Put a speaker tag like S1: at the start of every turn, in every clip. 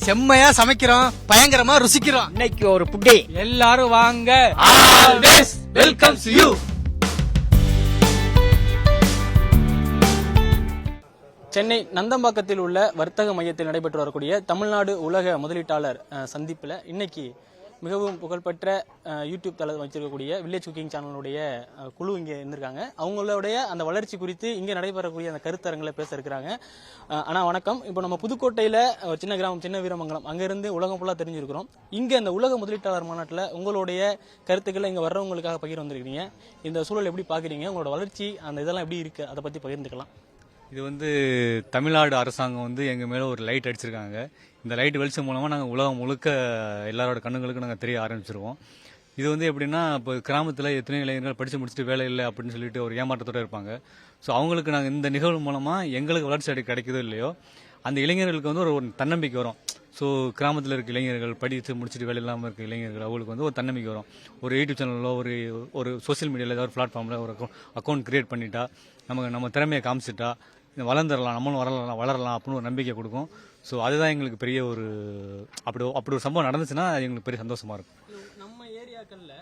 S1: செம்மையா சமைக்கிறோம், பயங்கரமா ருசிக்கிறோம்.
S2: இன்னைக்கு ஒரு புட்டி.
S1: எல்லாரும் வாங்க.
S3: Always welcomes you.
S4: சென்னை நந்தம்பாக்கத்தில் உள்ள வர்த்தக மையத்தில் நடைபெற்று வரக்கூடிய தமிழ்நாடு உலக முதலீட்டாளர் சந்திப்பில் இன்னைக்கு மிகவும் புகழ்பெற்ற யூடியூப் தளம் வச்சிருக்கக்கூடிய வில்லேஜ் குக்கிங் சேனலுடைய குழு இங்கே இருந்திருக்காங்க. அவங்களுடைய அந்த வளர்ச்சி குறித்து இங்கே நடைபெறக்கூடிய அந்த கருத்தரங்களை பேச இருக்கிறாங்க. ஆனால் வணக்கம். இப்போ நம்ம புதுக்கோட்டையில் ஒரு சின்ன கிராமம், சின்ன வீரமங்கலம், அங்கேருந்து உலகம் ஃபுல்லாக தெரிஞ்சிருக்கிறோம். இங்கே அந்த உலக முதலீட்டாளர் மாநாட்டில் உங்களுடைய கருத்துக்களை இங்கே வர்றவங்களுக்காக பகிர வந்திருக்கீங்க. இந்த சூழல் எப்படி பார்க்குறீங்க? உங்களோட வளர்ச்சி அந்த இதெல்லாம் எப்படி இருக்குது, அதை பற்றி பகிர்ந்துக்கலாம்.
S5: இது தமிழ்நாடு அரசாங்கம் எங்கள் மேலே ஒரு லைட் அடிச்சிருக்காங்க. இந்த லைட் வெளிச்சம் மூலமாக நாங்கள் உலகம் முழுக்க எல்லாரோட கண்ணுங்களுக்கும் நாங்கள் தெரிய ஆரம்பிச்சிருவோம். இது எப்படின்னா, இப்போ கிராமத்தில் எத்தனை இளைஞர்கள் படித்து முடிச்சுட்டு வேலை இல்லை அப்படின்னு சொல்லிட்டு ஒரு ஏமாற்றத்தோடு இருப்பாங்க. ஸோ அவங்களுக்கு நாங்கள் இந்த நிகழ்வு மூலமாக எங்களுக்கு வளர்ச்சி கிடைக்குதோ இல்லையோ, அந்த இளைஞர்களுக்கு ஒரு தன்னம்பிக்கை வரும். ஸோ கிராமத்தில் இருக்க இளைஞர்கள் படித்து முடிச்சுட்டு வேலை இல்லாமல் இருக்க இளைஞர்கள் அவங்களுக்கு ஒரு தன்னம்பிக்கை வரும். ஒரு யூடியூப் சேனலில் ஒரு சோசியல் மீடியாவில் ஏதாவது ஒரு பிளாட்ஃபார்மில் ஒரு அக்கௌண்ட் கிரியேட் பண்ணிட்டா, நம்ம திறமையை காமிச்சிட்டா வளர்ந்துடலாம், நம்மளும் வளரலாம் அப்படின்னு ஒரு நம்பிக்கை கொடுக்கும். ஸோ அதுதான் எங்களுக்கு பெரிய அப்படி ஒரு சம்பவம் நடந்துச்சுன்னா அது எங்களுக்கு பெரிய சந்தோஷமா இருக்கும்.
S4: நம்ம ஏரியாக்கள்ல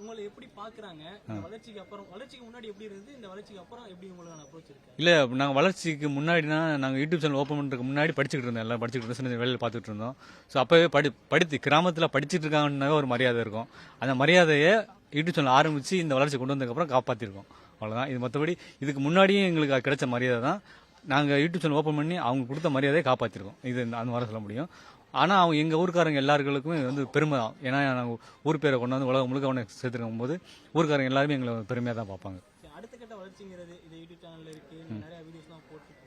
S4: உங்களை எப்படி பாக்குறாங்க? வளர்ச்சிக்கு அப்புறம், வளர்ச்சிக்கு முன்னாடி எப்படி இருந்தது, இந்த வளர்ச்சிக்கு அப்புறம் எப்படி உங்களுக்கு அப்ரோச் இருக்கு?
S5: இல்ல, நாங்கள் வளர்ச்சிக்கு முன்னாடினா நாங்கள் யூடியூப் சேனல் ஓப்பன் பண்ணுறதுக்கு முன்னாடி படிச்சுட்டு இருந்தோம். எல்லாம் படிச்சுட்டு இருந்தோம், சின்ன வேலையில் பார்த்துட்டு இருந்தோம். ஸோ அப்பவே படித்து கிராமத்தில் படிச்சுட்டு இருக்காங்கன்னாவே ஒரு மரியாதை இருக்கும். அந்த மரியாதையை யூடியூப் சேனல் ஆரம்பிச்சு இந்த வளர்ச்சி கொண்டு வந்ததுக்கப்புறம் காப்பாற்றிருக்கோம். அவ்வளோதான். இது மற்றபடி இதுக்கு முன்னாடியும் எங்களுக்கு கிடைச்ச மரியாதை தான். நாங்கள் யூடியூப் சேனல் ஓப்பன் பண்ணி அவங்க கொடுத்த மரியாதையை காப்பாற்றிருக்கோம். இது அந்த மாதிரி சொல்ல முடியும். ஆனால் அவங்க எங்கள் ஊருக்காரங்க எல்லாருக்குமே பெருமை தான். ஏன்னா நாங்கள் ஊர் பேரை கொண்டு வந்து உலகம் முழுக்க அவனை சேர்த்துருக்கும் போது ஊருக்காரங்க எல்லாருமே எங்களை பெருமையாக தான் பார்ப்பாங்க.
S4: அடுத்த கட்ட வளர்ச்சிங்கிறது இது யூடியூப் சேனல்ல இருக்கு, நிறைய வீடியோஸ்லாம் போட்டுருக்கீங்க.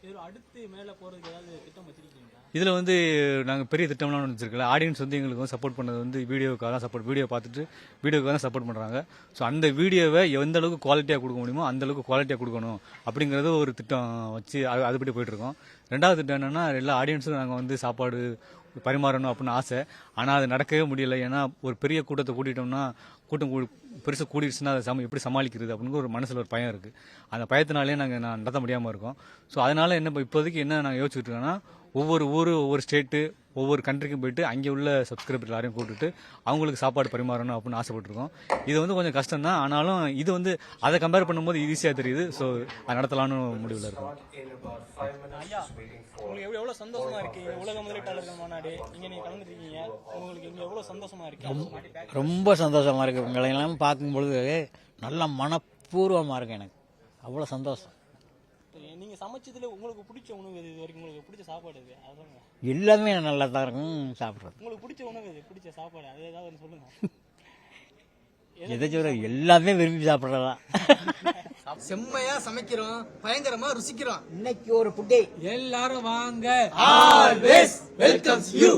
S4: இது அடுத்து மேலே போகிறதுக்கு ஏதாவது திட்டம் வச்சிருக்கீங்களா?
S5: இதில் நாங்கள் பெரிய திட்டம்லாம் வச்சிருக்கல. ஆடியன்ஸ் எங்களுக்கு சப்போர்ட் பண்ணது வீடியோக்காக தான் சப்போர்ட். வீடியோ பார்த்துட்டு வீடியோக்காக தான் சப்போர்ட் பண்ணுறாங்க. ஸோ அந்த வீடியோவை எந்த அளவுக்கு குவாலிட்டியாக கொடுக்க முடியுமோ அந்த அளவுக்கு குவாலிட்டியாக கொடுக்கணும் அப்படிங்கிறது ஒரு திட்டம் வச்சு அதுபடி போயிட்டுருக்கோம். ரெண்டாவது திட்டம் என்னென்னா, எல்லா ஆடியன்ஸுக்கும் நாங்கள் சாப்பாடு பரிமாறணும் அப்படின்னு ஆசை. ஆனால் அது நடக்கவே முடியலை. ஏன்னா ஒரு பெரிய கூட்டத்தை கூட்டிட்டோம்னா கூட்டம் பெருசாக கூடிடுச்சுன்னா அதை எப்படி சமாளிக்கிறது அப்படின்னு ஒரு மனசில் ஒரு பயம் இருக்குது. அந்த பயத்தினாலே நாங்கள் நடத்த முடியாமல் இருக்கோம். ஸோ அதனால் இப்போதைக்கு என்ன நாங்கள் யோசிச்சுட்டு இருக்கோன்னா, ஒவ்வொரு ஊர், ஒவ்வொரு ஸ்டேட்டு, ஒவ்வொரு கண்ட்ரிக்கும் போயிட்டு அங்கே உள்ள சப்ஸ்கிரைபர் எல்லாரையும் கூப்பிட்டு அவங்களுக்கு சாப்பாடு பரிமாறணும் அப்படின்னு ஆசைப்பட்டிருக்கோம். இது கொஞ்சம் கஷ்டம் தான். ஆனாலும் இது அதை கம்பேர் பண்ணும்போது ஈஸியாக தெரியுது. ஸோ அதை நடத்தலான்னு முடிவில் இருக்கும்.
S4: உங்களுக்கு எவ்வளவு சந்தோஷமா இருக்கு? உலக முதலீட்டாளர்கள் மாநாடு நீங்க கலந்துருக்கீங்க, உங்களுக்கு இங்க எவ்வளவு சந்தோஷமா இருக்கு?
S2: ரொம்ப சந்தோஷமா இருக்கு. உங்களை எல்லாம் பார்க்கும் பொழுது நல்ல மனப்பூர்வமா இருக்கு. எனக்கு அவ்வளவு சந்தோஷம்.
S4: நீங்க சமைச்சதுல உங்களுக்கு பிடிச்ச உணவு எது? இது வரைக்கும் உங்களுக்கு பிடிச்ச சாப்பாடு எது? அதான்
S2: எல்லாமே நல்லா தான் இருக்கும் சாப்பிட்றது.
S4: உங்களுக்கு பிடிச்ச உணவு எது? பிடிச்ச சாப்பாடு அது ஏதாவது சொல்லுங்க.
S2: எதை சொல்ற, எல்லாமே விரும்பி சாப்பிட்றதா.
S1: செம்மையா சமைக்கிறோம், பயங்கரமா ருசிக்கிறோம்.
S2: இன்னைக்கு ஒரு புட்டி.
S1: எல்லாரும் வாங்க.
S3: Always welcomes you.